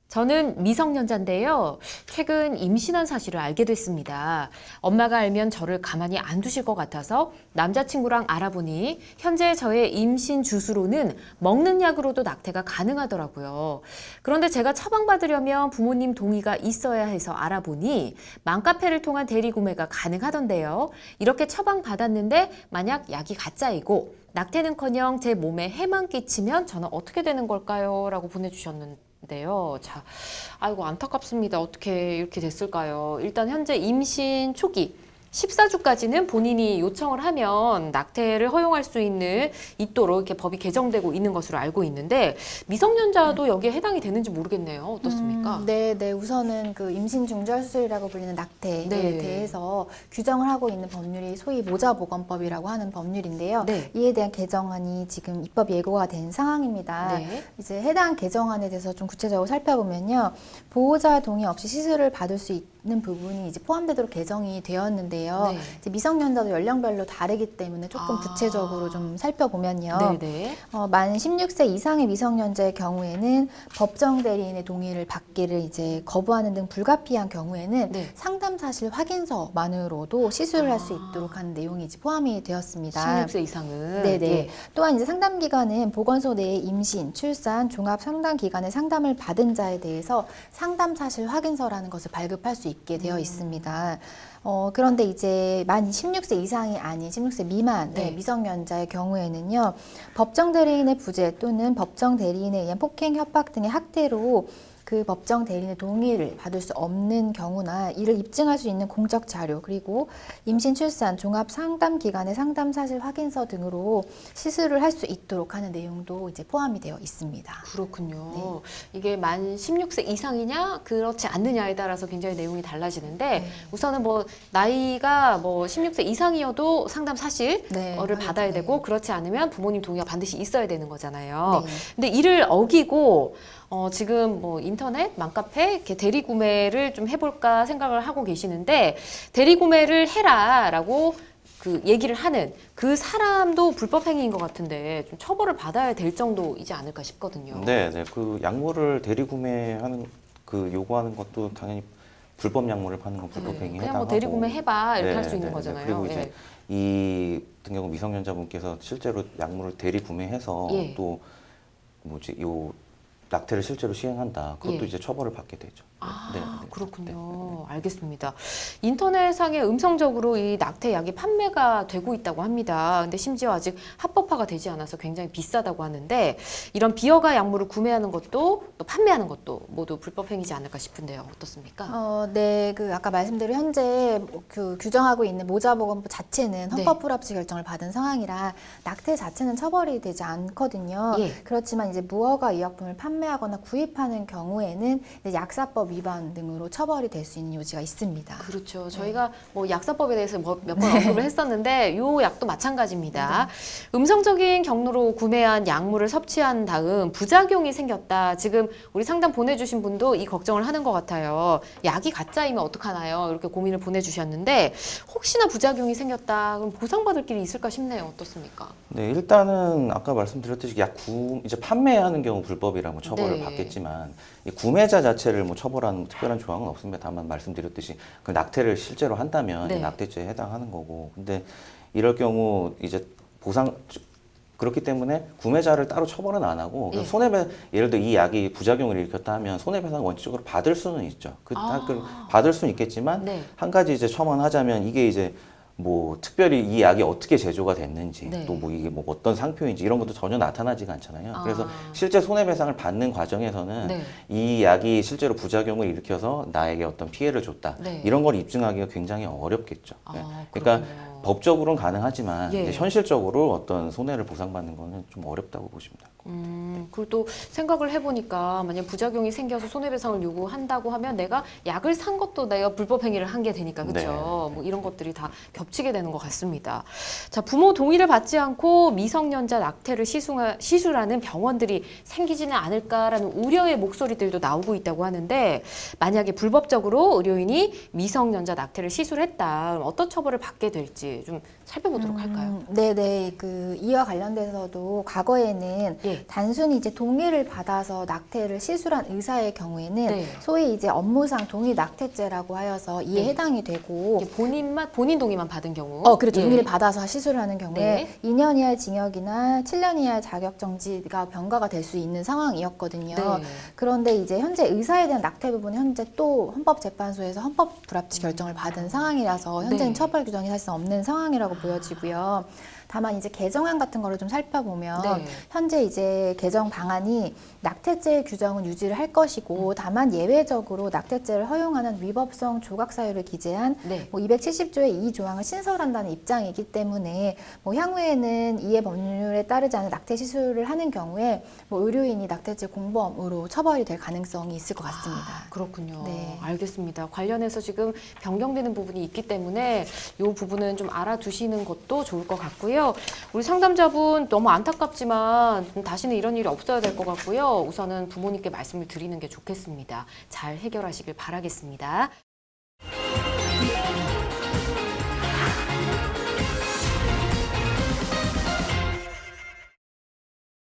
저는 미성년자인데요. 최근 임신한 사실을 알게 됐습니다. 엄마가 알면 저를 가만히 안 두실 것 같아서 남자친구랑 알아보니 현재 저의 임신 주수로는 먹는 약으로도 낙태가 가능하더라고요. 그런데 제가 처방받으려면 부모님 동의가 있어야 해서 알아보니 맘카페를 통한 대리구매가 가능하던데요. 이렇게 처방받았는데 만약 약이 가짜이고 낙태는커녕 제 몸에 해만 끼치면 저는 어떻게 되는 걸까요? 라고 보내주셨는데 자, 아이고 안타깝습니다. 어떻게 이렇게 됐을까요? 일단 현재 임신 초기 14주까지는 본인이 요청을 하면 낙태를 허용할 수 있도록 이렇게 법이 개정되고 있는 것으로 알고 있는데 미성년자도 여기에 해당이 되는지 모르겠네요. 어떻습니까? 네. 우선은 그 임신 중절 수술이라고 불리는 낙태에 네. 대해서 규정을 하고 있는 법률이 소위 모자보건법이라고 하는 법률인데요. 네. 이에 대한 개정안이 지금 입법 예고가 된 상황입니다. 네. 이제 해당 개정안에 대해서 좀 구체적으로 살펴보면요. 보호자 동의 없이 시술을 받을 수 있는 부분이 이제 포함되도록 개정이 되었는데요. 네. 이제 미성년자도 연령별로 다르기 때문에 조금 구체적으로 좀 살펴보면요. 네네. 만 16세 이상의 미성년자의 경우에는 법정 대리인의 동의를 받기를 이제 거부하는 등 불가피한 경우에는 네. 상담 사실 확인서만으로도 시술을 할 수 있도록 하는 내용이 이제 포함이 되었습니다. 16세 이상은. 네네. 예. 또한 이제 상담 기관은 보건소 내의 임신, 출산, 종합 상담 기관의 상담을 받은 자에 대해서 상담 사실 확인서라는 것을 발급할 수 있게 되어 있습니다. 그런데 이제 만 16세 이상이 아닌 16세 미만의 네. 미성년자의 경우에는요, 법정 대리인의 부재 또는 법정 대리인에 의한 폭행, 협박 등의 학대로 그 법정 대리인의 동의를 받을 수 없는 경우나 이를 입증할 수 있는 공적 자료, 그리고 임신, 출산, 종합 상담 기관의 상담 사실 확인서 등으로 시술을 할 수 있도록 하는 내용도 이제 포함이 되어 있습니다. 그렇군요. 네. 이게 만 16세 이상이냐 그렇지 않느냐에 따라서 굉장히 내용이 달라지는데 네. 우선은 뭐 나이가 뭐 16세 이상이어도 상담 사실을 네, 받아야 네. 되고 그렇지 않으면 부모님 동의가 반드시 있어야 되는 거잖아요. 네. 근데 이를 어기고 지금 뭐 인터넷, 맘카페 이렇게 대리 구매를 좀 해볼까 생각을 하고 계시는데 대리 구매를 해라라고 그 얘기를 하는 그 사람도 불법 행위인 것 같은데 좀 처벌을 받아야 될 정도이지 않을까 싶거든요. 네. 그 약물을 대리 구매하는 그 요구하는 것도 당연히 불법 약물을 파는 건 불법 행위에 그냥 해당하고. 뭐 대리 구매 해봐 이렇게 네, 할 수 있는 네, 네. 거잖아요. 그리고 이제 예. 이 같은 경우 미성년자분께서 실제로 약물을 대리 구매해서 예. 또 뭐지 요 낙태를 실제로 시행한다. 그것도 예. 이제 처벌을 받게 되죠. 그렇군요. 알겠습니다. 인터넷상에 음성적으로 이 낙태약이 판매가 되고 있다고 합니다. 근데 심지어 아직 합법화가 되지 않아서 굉장히 비싸다고 하는데 이런 비허가 약물을 구매하는 것도 또 판매하는 것도 모두 불법 행위지 않을까 싶은데요. 어떻습니까? 네, 그 아까 말씀대로 현재 그 규정하고 있는 모자보건법 자체는 헌법 불합치 결정을 받은 상황이라 낙태 자체는 처벌이 되지 않거든요. 예. 그렇지만 이제 무허가 의약품을 판매하거나 구입하는 경우에는 이제 약사법 위반 등으로 처벌이 될 수 있는 요지가 있습니다. 그렇죠. 저희가 뭐 약사법에 대해서 몇 번 언급을 했었는데 이 약도 마찬가지입니다. 음성적인 경로로 구매한 약물을 섭취한 다음 부작용이 생겼다. 지금 우리 상담 보내주신 분도 이 걱정을 하는 것 같아요. 약이 가짜이면 어떡하나요? 이렇게 고민을 보내주셨는데 혹시나 부작용이 생겼다. 그럼 보상받을 길이 있을까 싶네요. 어떻습니까? 네, 일단은 아까 말씀드렸듯이 이제 판매하는 경우 불법이라고 처벌을 네. 받겠지만 이 구매자 자체를 뭐 처벌하는 특별한 조항은 없습니다. 다만 말씀드렸듯이 그 낙태를 실제로 한다면 네. 낙태죄에 해당하는 거고. 근데 이럴 경우 이제 그렇기 때문에 구매자를 따로 처벌은 안 하고 예. 예를 들어 이 약이 부작용을 일으켰다 하면 손해배상 원칙적으로 받을 수는 있죠. 받을 수는 있겠지만 네. 한 가지 이제 첨언하자면 이게 이제 뭐 특별히 이 약이 어떻게 제조가 됐는지 네. 또 뭐 이게 뭐 어떤 상표인지 이런 것도 전혀 나타나지가 않잖아요. 그래서 아. 실제 손해배상을 받는 과정에서는 네. 이 약이 실제로 부작용을 일으켜서 나에게 어떤 피해를 줬다. 네. 이런 걸 입증하기가 굉장히 어렵겠죠. 네. 아, 그러니까 그렇군요. 법적으로는 가능하지만 예. 이제 현실적으로 어떤 손해를 보상받는 거는 좀 어렵다고 보시면 돼요. 그리고 또 생각을 해보니까 만약 부작용이 생겨서 손해배상을 요구한다고 하면 내가 약을 산 것도 내가 불법 행위를 한 게 되니까 그렇죠. 네. 뭐 이런 것들이 다 겹치게 되는 것 같습니다. 자, 부모 동의를 받지 않고 미성년자 낙태를 시술하는 병원들이 생기지는 않을까라는 우려의 목소리들도 나오고 있다고 하는데 만약에 불법적으로 의료인이 미성년자 낙태를 시술했다, 그럼 어떤 처벌을 받게 될지 있는지 좀 살펴보도록 할까요? 네네. 이와 관련돼서도 과거에는 예. 단순히 이제 동의를 받아서 낙태를 시술한 의사의 경우에는 네. 소위 이제 업무상 동의 낙태죄라고 하여서 이에 네. 해당이 되고 이게 본인 동의만 받은 경우. 그렇죠. 예. 동의를 받아서 시술을 하는 경우에 네. 2년 이하의 징역이나 7년 이하의 자격정지가 병가가 될 수 있는 상황이었거든요. 네. 그런데 이제 현재 의사에 대한 낙태 부분은 현재 또 헌법재판소에서 헌법 불합치 결정을 받은 상황이라서 현재는 네. 처벌 규정이 사실상 없는 상황이라고 보여지고요. 다만 이제 개정안 같은 거를 좀 살펴보면 네. 현재 이제 개정 방안이 낙태죄 규정은 유지를 할 것이고 다만 예외적으로 낙태죄를 허용하는 위법성 조각 사유를 기재한 네. 270조의 2조항을 신설한다는 입장이기 때문에 향후에는 이에 법률에 따르지 않은 낙태 시술을 하는 경우에 의료인이 낙태죄 공범으로 처벌이 될 가능성이 있을 것 같습니다. 그렇군요. 네. 알겠습니다. 관련해서 지금 변경되는 부분이 있기 때문에 이 부분은 좀 알아두시는 것도 좋을 것 같고요. 우리 상담자분 너무 안타깝지만 다시는 이런 일이 없어야 될 것 같고요. 우선은 부모님께 말씀을 드리는 게 좋겠습니다. 잘 해결하시길 바라겠습니다.